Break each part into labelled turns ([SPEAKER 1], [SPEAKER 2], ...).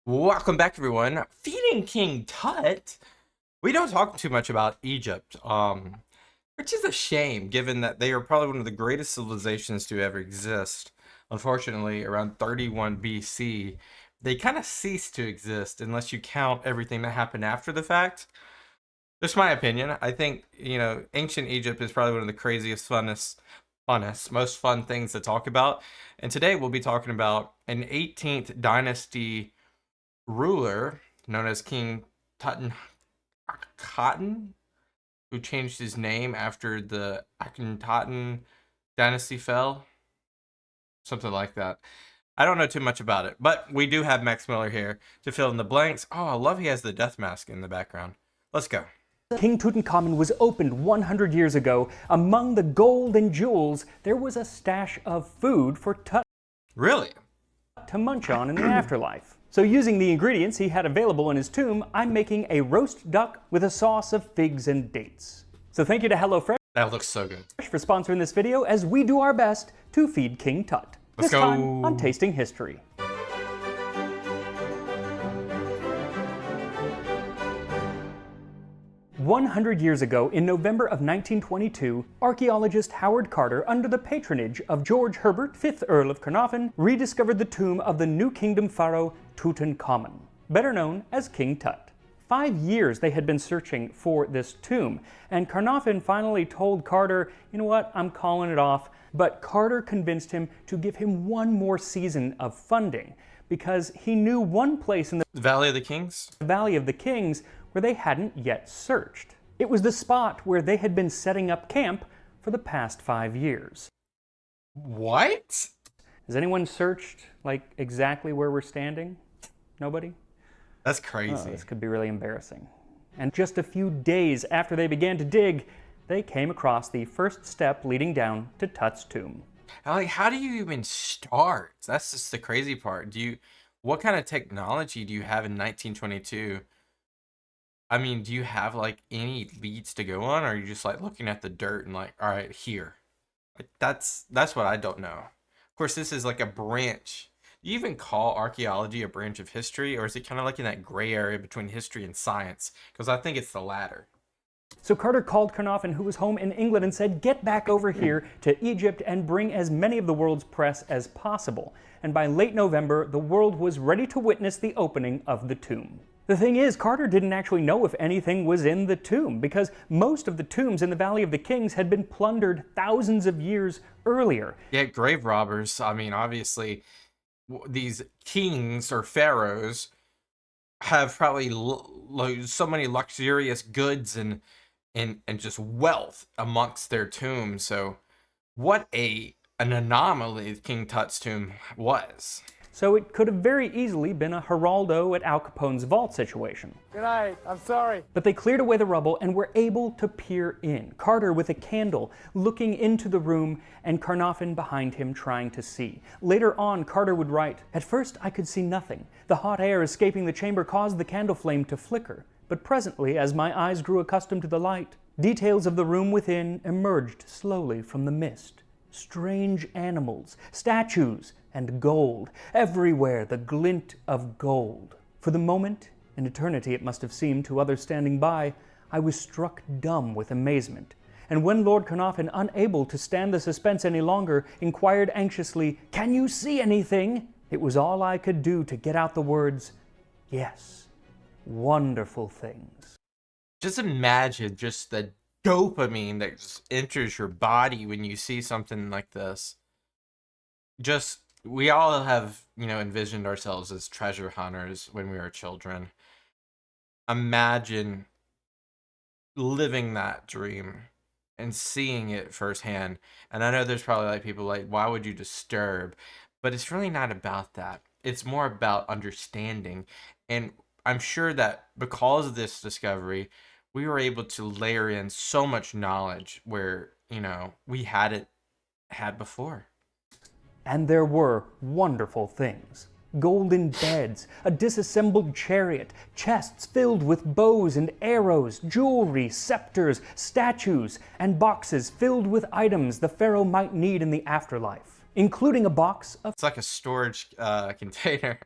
[SPEAKER 1] Welcome back, everyone. Feeding King Tut. We don't talk too much about Egypt, which is a shame, given that they are probably one of the greatest civilizations to ever exist. Unfortunately, around 31 BC, they kind of ceased to exist unless you count everything that happened after the fact. Just my opinion. I think, ancient Egypt is probably one of the craziest, most fun things to talk about. And today we'll be talking about an 18th dynasty ruler known as King Tutankhamun, who changed his name after the Akhenaten dynasty fell. Something like that. I don't know too much about it, but we do have Max Miller here to fill in the blanks. Oh, I love he has the death mask in the background. Let's go.
[SPEAKER 2] King Tutankhamun was opened 100 years ago. Among the gold and jewels, there was a stash of food for Tut
[SPEAKER 1] Really?
[SPEAKER 2] to munch on in the afterlife. So using the ingredients he had available in his tomb, I'm making a roast duck with a sauce of figs and dates. So thank you to HelloFresh
[SPEAKER 1] That looks so good.
[SPEAKER 2] for sponsoring this video as we do our best to feed King Tut.
[SPEAKER 1] Let's
[SPEAKER 2] this
[SPEAKER 1] go.
[SPEAKER 2] time on Tasting History. "100 years ago, in November of 1922, archaeologist Howard Carter, under the patronage of George Herbert, 5th Earl of Carnarvon, rediscovered the tomb of the New Kingdom pharaoh Tutankhamun, better known as King Tut. 5 years they had been searching for this tomb, and Carnarvon finally told Carter, you know what, I'm calling it off, but Carter convinced him to give him one more season of funding, because he knew one place in the
[SPEAKER 1] Valley of the Kings?
[SPEAKER 2] Valley of the Kings where they hadn't yet searched. It was the spot where they had been setting up camp for the past 5 years.
[SPEAKER 1] What?
[SPEAKER 2] Has anyone searched, like, exactly where we're standing? Nobody?
[SPEAKER 1] That's
[SPEAKER 2] Oh,
[SPEAKER 1] crazy.
[SPEAKER 2] this could be really embarrassing. And just a few days after they began to dig, they came across the first step leading down to Tut's tomb.
[SPEAKER 1] Like, how do you even start? That's just the crazy part. What kind of technology do you have in 1922? I mean, do you have like any leads to go on, or are you just like looking at the dirt and like, all right, here? Like, that's what I don't know. Of course, this is like a branch. Do you even call archaeology a branch of history, or is it kind of like in that gray area between history and science? Because I think it's the latter.
[SPEAKER 2] So Carter called Carnarvon, who was home in England, and said, get back over here to Egypt and bring as many of the world's press as possible. And by late November, the world was ready to witness the opening of the tomb. The thing is, Carter didn't actually know if anything was in the tomb, because most of the tombs in the Valley of the Kings had been plundered thousands of years earlier.
[SPEAKER 1] Yeah, grave robbers. I mean, obviously, these kings or pharaohs have probably so many luxurious goods and just wealth amongst their tombs. So what an anomaly King Tut's tomb was.
[SPEAKER 2] So it could have very easily been a Geraldo at Al Capone's vault situation.
[SPEAKER 3] Good night. I'm sorry.
[SPEAKER 2] But they cleared away the rubble and were able to peer in, Carter with a candle looking into the room and Carnarvon behind him trying to see. Later on, Carter would write, "At first I could see nothing. The hot air escaping the chamber caused the candle flame to flicker. But presently, as my eyes grew accustomed to the light, details of the room within emerged slowly from the mist. Strange animals, statues, and gold. Everywhere the glint of gold. For the moment, an eternity it must have seemed to others standing by, I was struck dumb with amazement. And when Lord Carnarvon, unable to stand the suspense any longer, inquired anxiously, 'Can you see anything?' it was all I could do to get out the words, 'Yes, wonderful things.'"
[SPEAKER 1] Just imagine just the dopamine that just enters your body when you see something like this. We all have, envisioned ourselves as treasure hunters when we were children. Imagine living that dream and seeing it firsthand. And I know there's probably like people like, why would you disturb? But it's really not about that. It's more about understanding. And I'm sure that because of this discovery, we were able to layer in so much knowledge where, we hadn't had before.
[SPEAKER 2] And there were wonderful things. Golden beds, a disassembled chariot, chests filled with bows and arrows, jewelry, scepters, statues, and boxes filled with items the pharaoh might need in the afterlife, including a box of
[SPEAKER 1] It's like a storage container.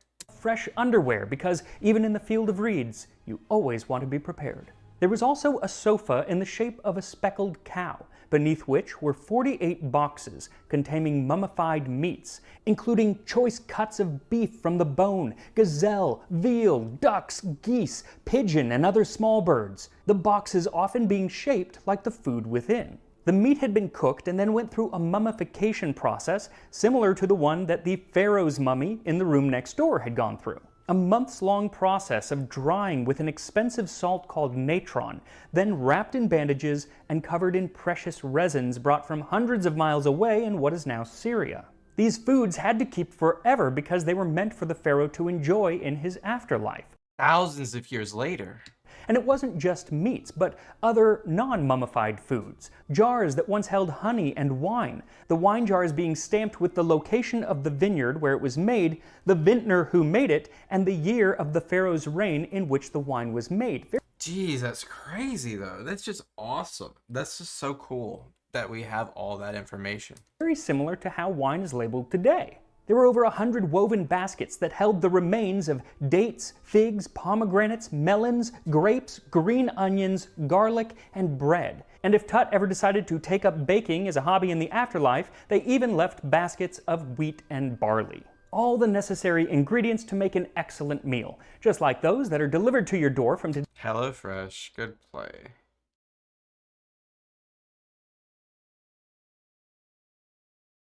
[SPEAKER 2] fresh underwear, because even in the field of reeds, you always want to be prepared. There was also a sofa in the shape of a speckled cow, beneath which were 48 boxes containing mummified meats, including choice cuts of beef from the bone, gazelle, veal, ducks, geese, pigeon, and other small birds, the boxes often being shaped like the food within. The meat had been cooked and then went through a mummification process similar to the one that the pharaoh's mummy in the room next door had gone through. A months-long process of drying with an expensive salt called natron, then wrapped in bandages and covered in precious resins brought from hundreds of miles away in what is now Syria. These foods had to keep forever because they were meant for the pharaoh to enjoy in his afterlife.
[SPEAKER 1] Thousands of years later.
[SPEAKER 2] And it wasn't just meats, but other non-mummified foods. Jars that once held honey and wine, the wine jars being stamped with the location of the vineyard where it was made, the vintner who made it, and the year of the pharaoh's reign in which the wine was made.
[SPEAKER 1] Jeez, that's crazy though. That's just awesome. That's just so cool that we have all that information.
[SPEAKER 2] Very similar to how wine is labeled today. There were over 100 woven baskets that held the remains of dates, figs, pomegranates, melons, grapes, green onions, garlic, and bread. And if Tut ever decided to take up baking as a hobby in the afterlife, they even left baskets of wheat and barley. All the necessary ingredients to make an excellent meal, just like those that are delivered to your door from today.
[SPEAKER 1] HelloFresh, good play.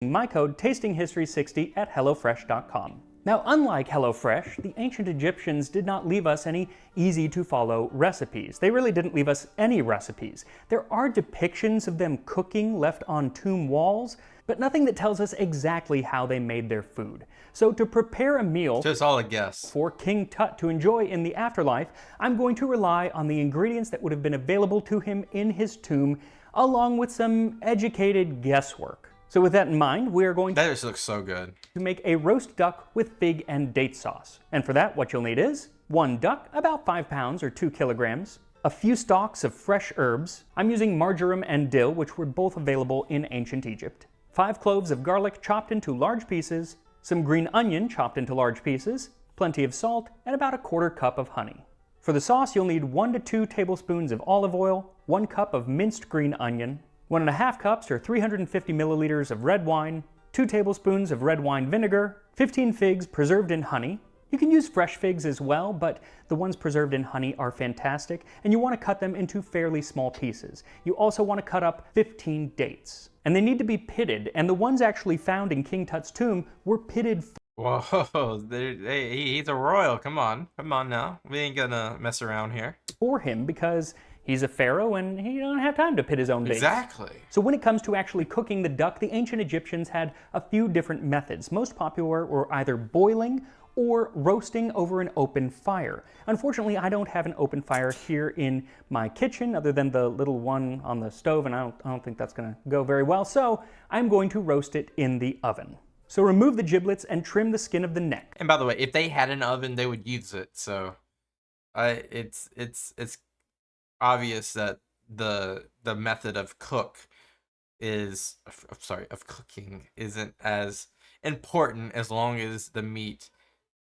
[SPEAKER 2] My code tastinghistory60 at hellofresh.com. Now, unlike HelloFresh, the ancient Egyptians did not leave us any easy-to-follow recipes. They really didn't leave us any recipes. There are depictions of them cooking left on tomb walls, but nothing that tells us exactly how they made their food. So to prepare a meal
[SPEAKER 1] Just all a guess.
[SPEAKER 2] for King Tut to enjoy in the afterlife, I'm going to rely on the ingredients that would have been available to him in his tomb, along with some educated guesswork. So with that in mind, we're going
[SPEAKER 1] That just looks so good.
[SPEAKER 2] to make a roast duck with fig and date sauce. And for that, what you'll need is 1 duck, about 5 pounds or 2 kilograms, a few stalks of fresh herbs. I'm using marjoram and dill, which were both available in ancient Egypt. 5 cloves of garlic chopped into large pieces, some green onion chopped into large pieces, plenty of salt, and about a 1/4 cup of honey. For the sauce, you'll need 1 to 2 tablespoons of olive oil, 1 cup of minced green onion, 1½ cups or 350 milliliters of red wine, 2 tablespoons of red wine vinegar, 15 figs preserved in honey. You can use fresh figs as well, but the ones preserved in honey are fantastic, and you want to cut them into fairly small pieces. You also want to cut up 15 dates. And they need to be pitted, and the ones actually found in King Tut's tomb were pitted.
[SPEAKER 1] Whoa, he's a royal. Come on now. We ain't gonna mess around here.
[SPEAKER 2] For him because he's a pharaoh and he don't have time to pit his own dates.
[SPEAKER 1] Exactly.
[SPEAKER 2] So when it comes to actually cooking the duck, the ancient Egyptians had a few different methods. Most popular were either boiling or roasting over an open fire. Unfortunately, I don't have an open fire here in my kitchen other than the little one on the stove, and I don't think that's gonna go very well, so I'm going to roast it in the oven. So remove the giblets and trim the skin of the neck.
[SPEAKER 1] And by the way, if they had an oven, they would use it. So, it's obvious that the method of cooking isn't as important as long as the meat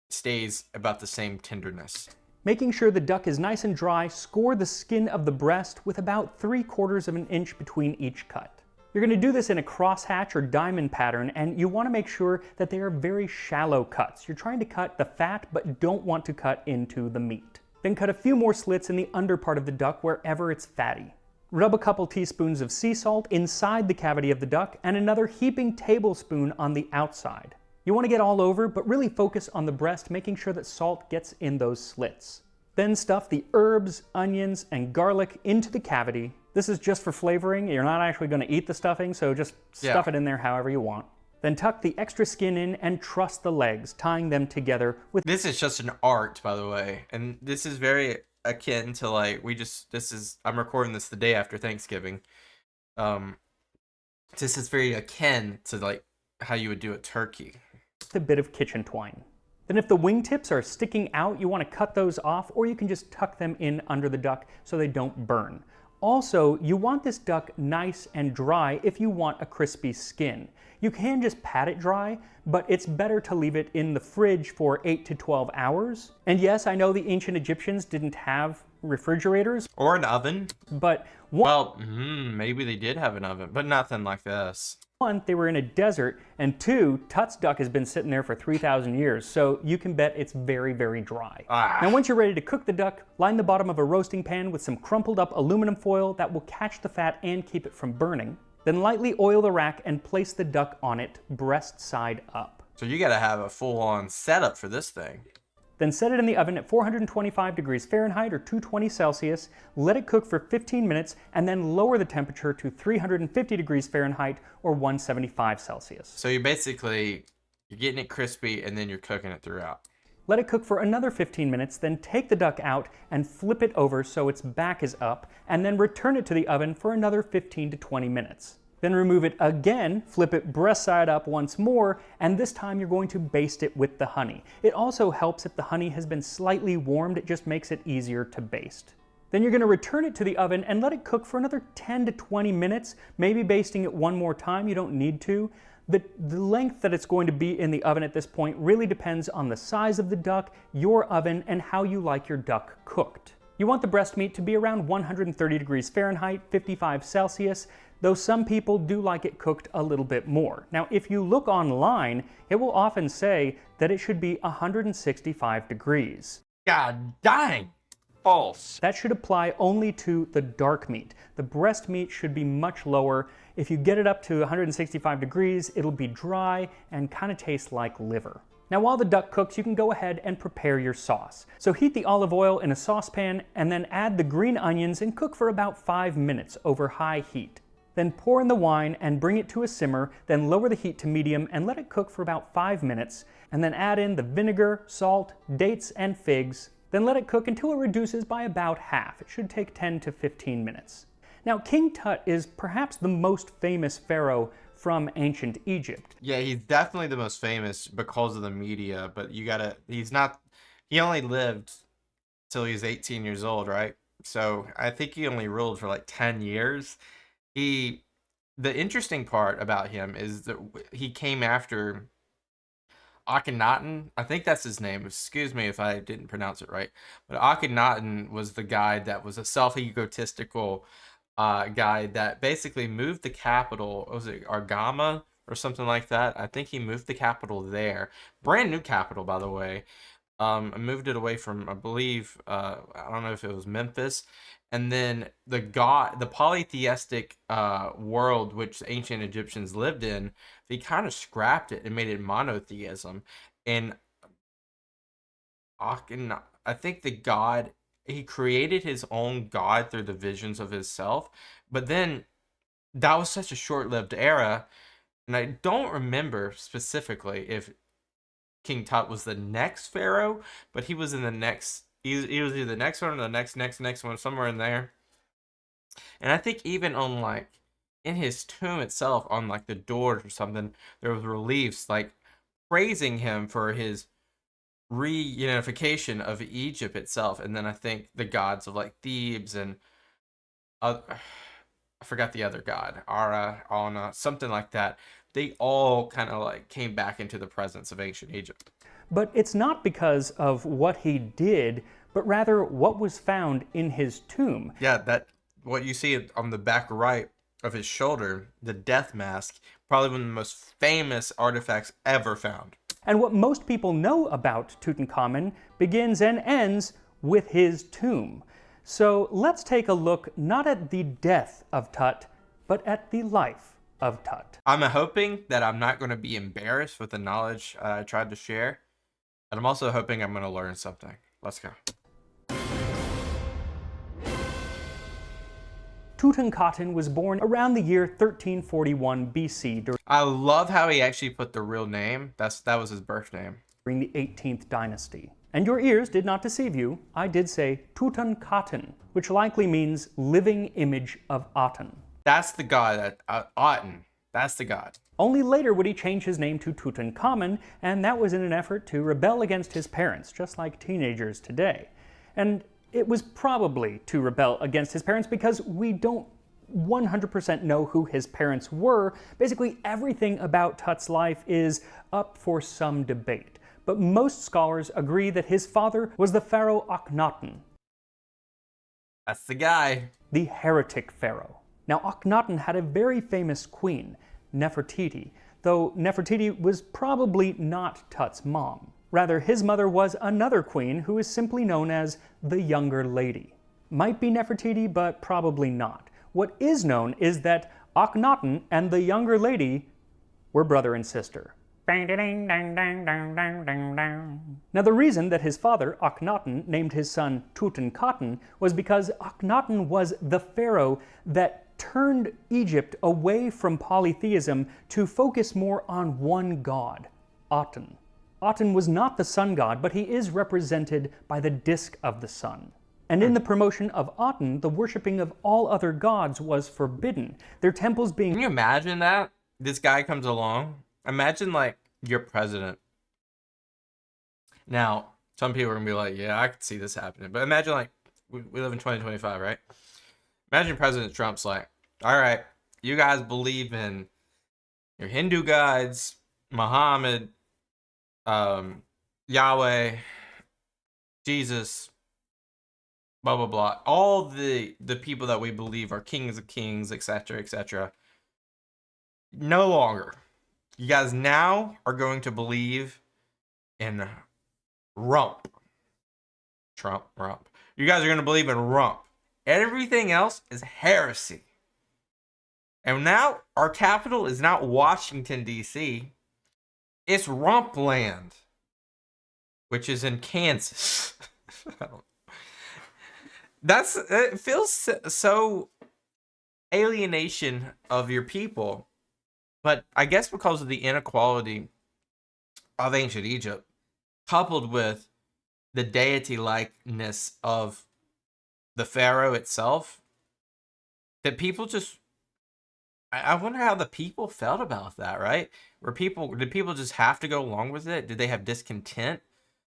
[SPEAKER 1] stays about the same tenderness.
[SPEAKER 2] Making sure the duck is nice and dry, score the skin of the breast with about 3/4 of an inch between each cut. You're going to do this in a crosshatch or diamond pattern, and you want to make sure that they are very shallow cuts. You're trying to cut the fat, but don't want to cut into the meat. Then cut a few more slits in the under part of the duck wherever it's fatty. Rub a couple teaspoons of sea salt inside the cavity of the duck and another heaping tablespoon on the outside. You want to get all over, but really focus on the breast, making sure that salt gets in those slits. Then stuff the herbs, onions, and garlic into the cavity. This is just for flavoring. You're not actually going to eat the stuffing, so just stuff it in there however you want. Then tuck the extra skin in and truss the legs, tying them together with...
[SPEAKER 1] This is just an art, by the way. And this is very akin to I'm recording this the day after Thanksgiving. This is very akin to how you would do a turkey.
[SPEAKER 2] a bit of kitchen twine. Then if the wingtips are sticking out, you want to cut those off, or you can just tuck them in under the duck so they don't burn. Also, you want this duck nice and dry if you want a crispy skin. You can just pat it dry, but it's better to leave it in the fridge for 8 to 12 hours. And yes, I know the ancient Egyptians didn't have refrigerators.
[SPEAKER 1] Or an oven.
[SPEAKER 2] But
[SPEAKER 1] well, maybe they did have an oven, but nothing like this.
[SPEAKER 2] one, they were in a desert, and two, Tut's duck has been sitting there for 3,000 years, so you can bet it's very, very dry. Now once you're ready to cook the duck, line the bottom of a roasting pan with some crumpled up aluminum foil that will catch the fat and keep it from burning. Then lightly oil the rack and place the duck on it, breast side up.
[SPEAKER 1] So you gotta have a full-on setup for this thing.
[SPEAKER 2] Then set it in the oven at 425 degrees Fahrenheit or 220 Celsius, let it cook for 15 minutes, and then lower the temperature to 350 degrees Fahrenheit or 175 Celsius.
[SPEAKER 1] So you're getting it crispy and then you're cooking it throughout.
[SPEAKER 2] Let it cook for another 15 minutes, then take the duck out and flip it over so its back is up, and then return it to the oven for another 15 to 20 minutes. Then remove it again, flip it breast side up once more, and this time you're going to baste it with the honey. It also helps if the honey has been slightly warmed, it just makes it easier to baste. Then you're going to return it to the oven and let it cook for another 10 to 20 minutes, maybe basting it one more time, you don't need to. The length that it's going to be in the oven at this point really depends on the size of the duck, your oven, and how you like your duck cooked. You want the breast meat to be around 130 degrees Fahrenheit, 55 Celsius, though some people do like it cooked a little bit more. Now, if you look online, it will often say that it should be 165 degrees.
[SPEAKER 1] God dang! False.
[SPEAKER 2] That should apply only to the dark meat. The breast meat should be much lower. If you get it up to 165 degrees, it'll be dry and kind of taste like liver. Now while the duck cooks, you can go ahead and prepare your sauce. So heat the olive oil in a saucepan and then add the green onions and cook for about 5 minutes over high heat. Then pour in the wine and bring it to a simmer, then lower the heat to medium and let it cook for about 5 minutes, and then add in the vinegar, salt, dates, and figs. Then let it cook until it reduces by about half. It should take 10 to 15 minutes. Now King Tut is perhaps the most famous pharaoh from ancient Egypt.
[SPEAKER 1] Yeah, he's definitely the most famous because of the media, but he only lived till he was 18 years old, right? So I think he only ruled for like 10 years. The interesting part about him is that he came after Akhenaten. I think that's his name. Excuse me if I didn't pronounce it right. But Akhenaten was the guy that was a self-egotistical guy that basically moved the capital. Was it Argama or something like that? I think he moved the capital there. Brand new capital, by the way. Moved it away from, I believe, I don't know if it was Memphis. And then the polytheistic world which ancient Egyptians lived in, they kind of scrapped it and made it monotheism. And I think the god, he created his own god through the visions of himself. But then that was such a short-lived era, and I don't remember specifically if King Tut was the next pharaoh, but he was in the next. He was either the next one or the next one, somewhere in there. And I think even on like in his tomb itself, on like the doors or something, there was reliefs like praising him for his reunification of Egypt itself. And then I think the gods of like Thebes and I forgot the other god, Ara, Ana, something like that. They all kind of like came back into the presence of ancient Egypt.
[SPEAKER 2] But it's not because of what he did, but rather what was found in his tomb.
[SPEAKER 1] Yeah, that what you see on the back right of his shoulder, the death mask, probably one of the most famous artifacts ever found.
[SPEAKER 2] And what most people know about Tutankhamun begins and ends with his tomb. So let's take a look not at the death of Tut, but at the life of Tut.
[SPEAKER 1] I'm hoping that I'm not going to be embarrassed with the knowledge I tried to share. And I'm also hoping I'm going to learn something. Let's go.
[SPEAKER 2] Tutankhamun was born around the year 1341 BC
[SPEAKER 1] I love how he actually put the real name. That was his birth name.
[SPEAKER 2] During the 18th dynasty. And your ears did not deceive you. I did say Tutankhamun, which likely means living image of Aten.
[SPEAKER 1] That's the god, Aten. That's the god.
[SPEAKER 2] Only later would he change his name to Tutankhamun, and that was in an effort to rebel against his parents, just like teenagers today. And it was probably to rebel against his parents because we don't 100% know who his parents were. Basically, everything about Tut's life is up for some debate. But most scholars agree that his father was the pharaoh Akhenaten,
[SPEAKER 1] That's the guy.
[SPEAKER 2] the heretic pharaoh. Now, Akhenaten had a very famous queen, Nefertiti, though Nefertiti was probably not Tut's mom. Rather, his mother was another queen who is simply known as the Younger Lady. Might be Nefertiti, but probably not. What is known is that Akhenaten and the Younger Lady were brother and sister. Now, the reason that his father, Akhenaten, named his son Tutankhamun was because Akhenaten was the pharaoh that turned Egypt away from polytheism to focus more on one god, Aten. Aten was not the sun god, but he is represented by the disk of the sun. And in the promotion of Aten, the worshipping of all other gods was forbidden, their temples being...
[SPEAKER 1] Can you imagine that? This guy comes along. Imagine, like, your president. Now, some people are going to be like, yeah, I could see this happening. But imagine, like, we live in 2025, right? Imagine President Trump's like, all right, you guys believe in your Hindu gods, Muhammad, Yahweh, Jesus, blah, blah, blah. All the people that we believe are kings of kings, etc., etc. No longer. You guys now are going to believe in rump. Trump, rump. You guys are going to believe in rump. Everything else is heresy. And now our capital is not Washington, D.C. It's rump land, which is in Kansas. It feels so alienation of your people. But I guess because of the inequality of ancient Egypt, coupled with the deity-likeness of the pharaoh itself, that people just... I wonder how the people felt about that, right? Did people just have to go along with it? Did they have discontent?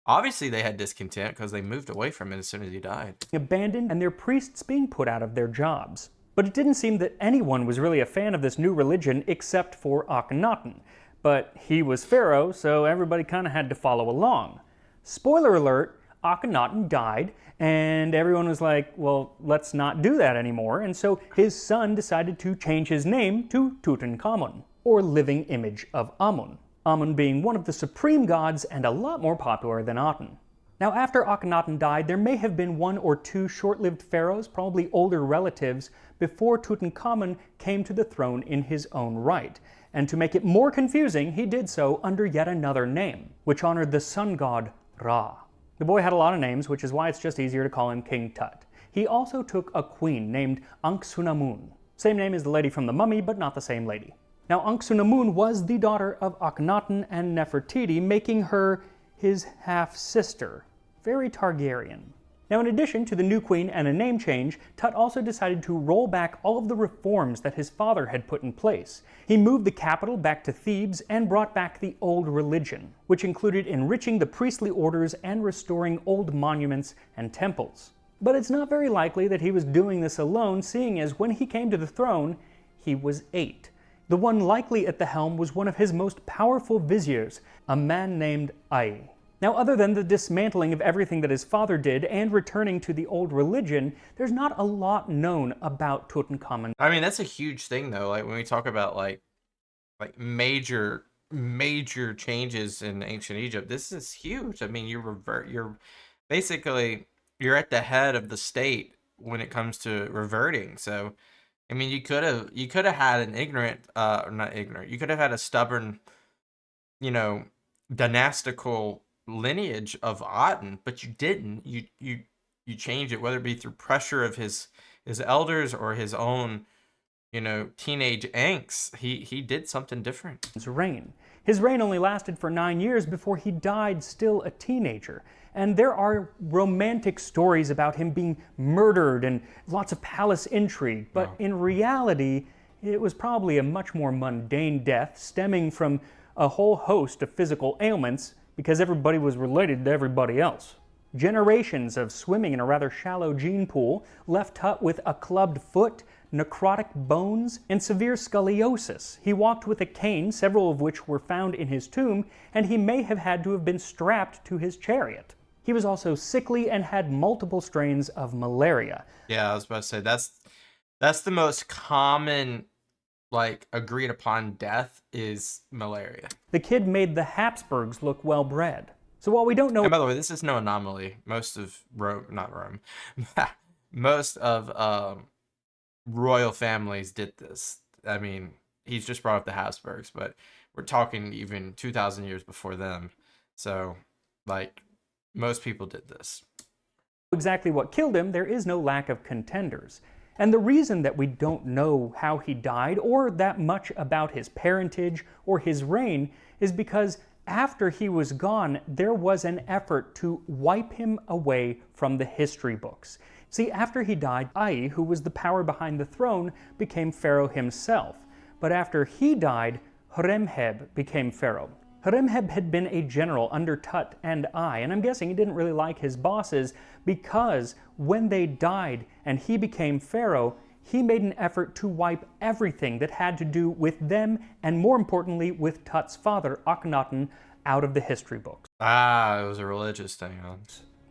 [SPEAKER 1] Obviously they had discontent because they moved away from it as soon as he died.
[SPEAKER 2] Abandoned and their priests being put out of their jobs. But it didn't seem that anyone was really a fan of this new religion except for Akhenaten. But he was pharaoh, so everybody kind of had to follow along. Spoiler alert, Akhenaten died, and everyone was like, well, let's not do that anymore, and so his son decided to change his name to Tutankhamun, or living image of Amun. Amun being one of the supreme gods and a lot more popular than Aten. Now, after Akhenaten died, there may have been one or two short-lived pharaohs, probably older relatives, before Tutankhamun came to the throne in his own right. And to make it more confusing, he did so under yet another name, which honored the sun god Ra. The boy had a lot of names, which is why it's just easier to call him King Tut. He also took a queen named Anksunamun. Same name as the lady from the Mummy, but not the same lady. Now, Anksunamun was the daughter of Akhenaten and Nefertiti, making her his half-sister. Very Targaryen. Now, in addition to the new queen and a name change, Tut also decided to roll back all of the reforms that his father had put in place. He moved the capital back to Thebes and brought back the old religion, which included enriching the priestly orders and restoring old monuments and temples. But it's not very likely that he was doing this alone, seeing as when he came to the throne, he was 8. The one likely at the helm was one of his most powerful viziers, a man named Ai. Now, other than the dismantling of everything that his father did and returning to the old religion, there's not a lot known about Tutankhamun.
[SPEAKER 1] I mean, that's a huge thing, though. Like, when we talk about, like major changes in ancient Egypt, this is huge. I mean, you're basically, you're at the head of the state when it comes to reverting. So, I mean, you could have had an you could have had a stubborn, dynastical lineage of Aten, but you didn't. You changed it, whether it be through pressure of his elders or his own, teenage angst. He did something different.
[SPEAKER 2] His reign only lasted for 9 years before he died still a teenager. And there are romantic stories about him being murdered and lots of palace intrigue, but in reality, it was probably a much more mundane death stemming from a whole host of physical ailments because everybody was related to everybody else. Generations of swimming in a rather shallow gene pool left Tut with a clubbed foot, necrotic bones, and severe scoliosis. He walked with a cane, several of which were found in his tomb, and he may have had to have been strapped to his chariot. He was also sickly and had multiple strains of malaria.
[SPEAKER 1] Yeah, I was about to say that's the most common, like, agreed upon death is malaria.
[SPEAKER 2] The kid made the Habsburgs look well bred. So while we don't know...
[SPEAKER 1] And by the way, this is no anomaly. Most of not Rome, most of royal families did this. I mean, he's just brought up the Habsburgs, but we're talking even 2,000 years before them. So, like, most people did this.
[SPEAKER 2] Exactly what killed him, there is no lack of contenders. And the reason that we don't know how he died or that much about his parentage or his reign is because after he was gone, there was an effort to wipe him away from the history books. See, after he died, Ai, who was the power behind the throne, became pharaoh himself. But after he died, Horemheb became pharaoh. Horemheb had been a general under Tut and Ai, and I'm guessing he didn't really like his bosses because when they died and he became pharaoh, he made an effort to wipe everything that had to do with them and, more importantly, with Tut's father, Akhenaten, out of the history books.
[SPEAKER 1] Ah, it was a religious thing, huh?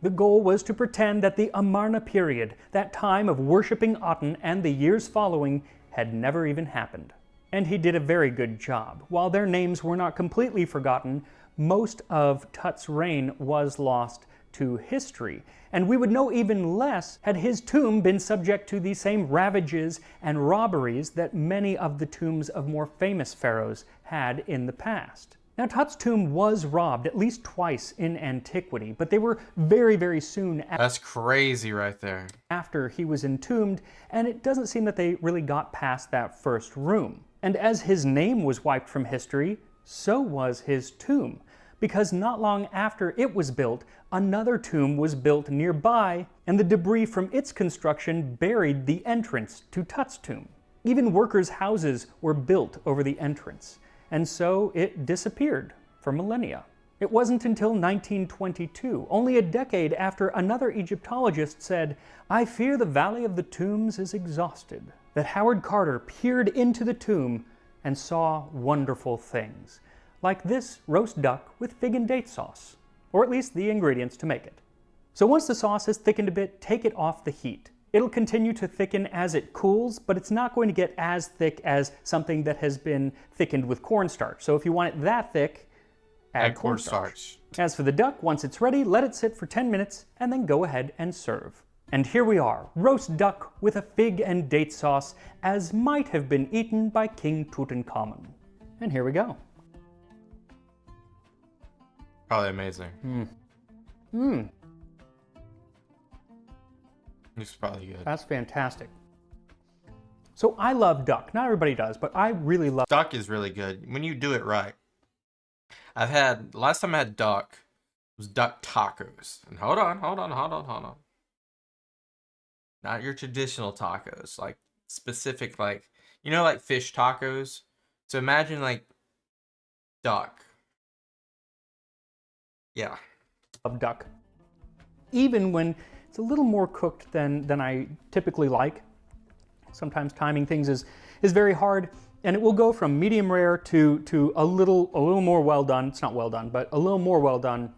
[SPEAKER 2] The goal was to pretend that the Amarna period, that time of worshipping Aten and the years following, had never even happened. And he did a very good job. While their names were not completely forgotten, most of Tut's reign was lost to history, and we would know even less had his tomb been subject to the same ravages and robberies that many of the tombs of more famous pharaohs had in the past. Now, Tut's tomb was robbed at least twice in antiquity, but they were very, very soon
[SPEAKER 1] That's crazy right there.
[SPEAKER 2] after he was entombed, and it doesn't seem that they really got past that first room. And as his name was wiped from history, so was his tomb, because not long after it was built, another tomb was built nearby, and the debris from its construction buried the entrance to Tut's tomb. Even workers' houses were built over the entrance, and so it disappeared for millennia. It wasn't until 1922, only a decade after another Egyptologist said, "I fear the Valley of the Tombs is exhausted," that Howard Carter peered into the tomb and saw wonderful things, like this roast duck with fig and date sauce, or at least the ingredients to make it. So once the sauce is thickened a bit, take it off the heat. It'll continue to thicken as it cools, but it's not going to get as thick as something that has been thickened with cornstarch. So if you want it that thick, add cornstarch. As for the duck, once it's ready, let it sit for 10 minutes and then go ahead and serve. And here we are, roast duck with a fig and date sauce, as might have been eaten by King Tutankhamun. And here we go.
[SPEAKER 1] Probably amazing. It's probably good.
[SPEAKER 2] That's fantastic. So I love duck. Not everybody does, but I really love
[SPEAKER 1] Duck is really good when you do it right. Last time I had duck was duck tacos. And hold on. Not your traditional tacos, like specific, like, you know, like fish tacos. So imagine like duck. Yeah.
[SPEAKER 2] duck. Even when it's a little more cooked than I typically like. Sometimes timing things is very hard, and it will go from medium rare to a little more well done. It's not well done, but a little more well done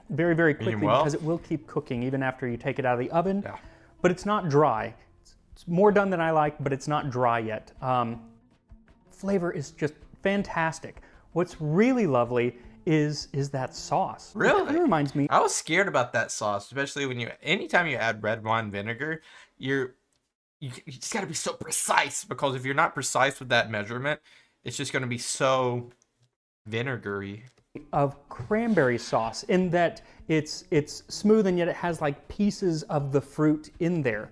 [SPEAKER 2] very, very quickly because it will keep cooking even after you take it out of the oven.
[SPEAKER 1] Yeah.
[SPEAKER 2] But it's not dry. It's more done than I like, but it's not dry yet. Flavor is just fantastic. What's really lovely is that sauce.
[SPEAKER 1] Really?
[SPEAKER 2] It reminds me.
[SPEAKER 1] I was scared about that sauce, especially when anytime you add red wine vinegar, you just got to be so precise, because if you're not precise with that measurement, it's just going to be so vinegary.
[SPEAKER 2] Of cranberry sauce, in that it's smooth and yet it has like pieces of the fruit in there.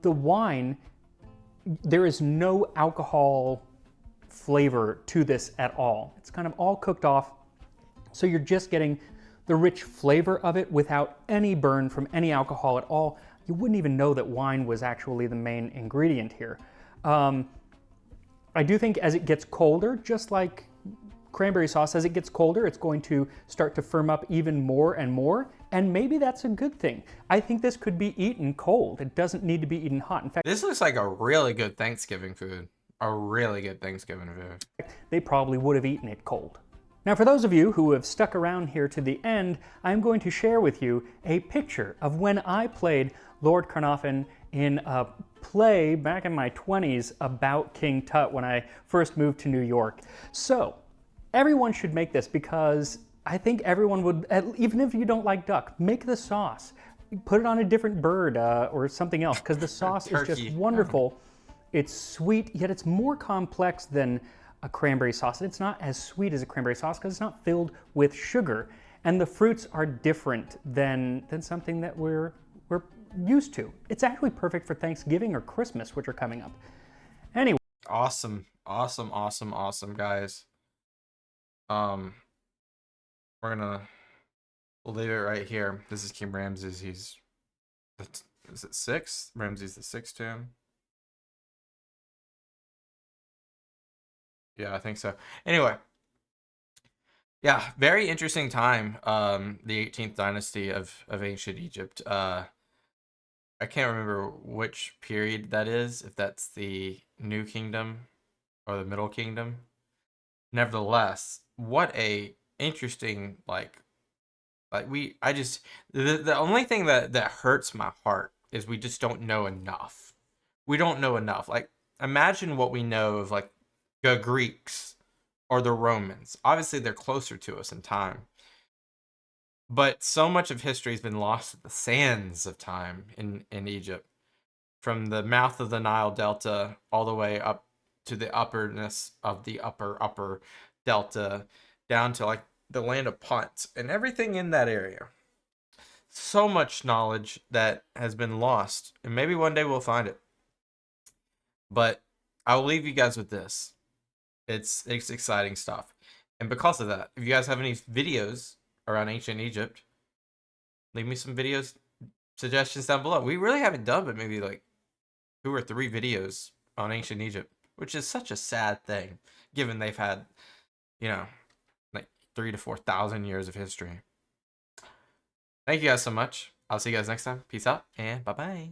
[SPEAKER 2] The wine, there is no alcohol flavor to this at all. It's kind of all cooked off, so you're just getting the rich flavor of it without any burn from any alcohol at all. You wouldn't even know that wine was actually the main ingredient here. I do think as it gets colder, just like cranberry sauce, as it gets colder, it's going to start to firm up even more and more, And maybe that's a good thing. I think this could be eaten cold. It doesn't need to be eaten hot. In fact,
[SPEAKER 1] This looks like a really good Thanksgiving food. A really good Thanksgiving food.
[SPEAKER 2] they probably would have eaten it cold. Now, for those of you who have stuck around here to the end, I'm going to share with you a picture of when I played Lord Carnarvon in a play back in my 20s about King Tut when I first moved to New York. So, everyone should make this because I think everyone would, even if you don't like duck, make the sauce. Put it on a different bird or something else because the sauce is just wonderful. It's sweet, yet it's more complex than a cranberry sauce. It's not as sweet as a cranberry sauce because it's not filled with sugar. And the fruits are different than something that we're used to. It's actually perfect for Thanksgiving or Christmas, which are coming up. Anyway.
[SPEAKER 1] Awesome, awesome, awesome, awesome, guys. We'll leave it right here. This is King Ramses. Is it 6? Ramses the 6th tomb. Yeah, I think so. Anyway, yeah, very interesting time. The 18th dynasty of ancient Egypt. I can't remember which period that is, if that's the New Kingdom or the Middle Kingdom. Nevertheless, what a interesting the only thing that hurts my heart is we just don't know enough. We don't know enough. Like, imagine what we know of like the Greeks or the Romans. Obviously, they're closer to us in time. But so much of history has been lost in the sands of time in Egypt. From the mouth of the Nile Delta all the way up to the upperness of the upper delta, down to like the land of Punt and everything in that area. So much knowledge that has been lost, and maybe one day we'll find it. But I'll leave you guys with this. It's exciting stuff. And because of that, if you guys have any videos around ancient Egypt, leave me some videos suggestions down below. We really haven't done but maybe like 2 or 3 videos on ancient Egypt, which is such a sad thing, given they've had, like 3,000 to 4,000 years of history. Thank you guys so much. I'll see you guys next time. Peace out and bye-bye.